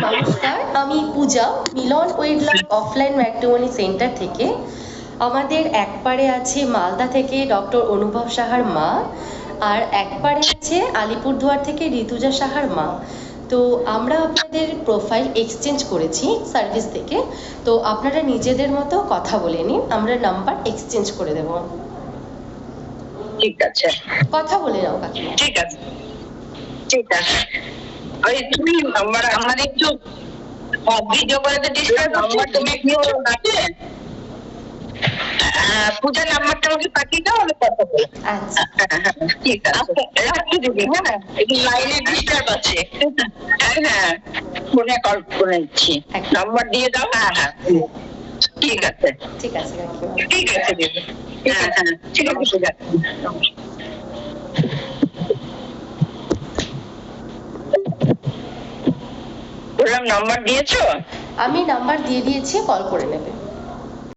নমস্কার, আমি পূজা, মিলন ওয়েডলাভ offline matrimony centre থেকে। আমাদের একপারে আছে মালদা থেকে ডক্টর অনুভব সাহার মা, আর একপারে আছে আলিপুরদুয়ার থেকে ঋতুজা সাহার মা। তো আমরা আপনাদের প্রোফাইল এক্সচেঞ্জ করেছি সার্ভিস থেকে, তো আপনারা নিজেদের মতো কথা বলে নিন, আমরা নাম্বার এক্সচেঞ্জ করে দেব। ঠিক আছে, কথা বলে নাও কাকিমা। ঠিক আছে, ঠিক আছে। ওই তুমি নাম্বার আমার একটু ভিডিও করে ডিসপ্লে নাম্বার তুমি একটু পূজা নাম্বারটা আমাকে পাঠিয়ে দাও, আমি কথা বলবো। আচ্ছা ঠিক আছে, রাখছি দিদি। হ্যাঁ, একটু লাইনে ডিস্টার্ব আছে। হ্যাঁ হ্যাঁ, ফোনে কল করে নিচ্ছি, নাম্বার দিয়ে দাও। হ্যাঁ হ্যাঁ, ঠিক আছে, ঠিক আছে কাকিমা। ঠিক আছে দিদি। হ্যাঁ হ্যাঁ, ঠিক আছে। বললাম নাম্বার দিয়েছো? আমি নাম্বার দিয়ে দিয়েছি, কল করে নেবে।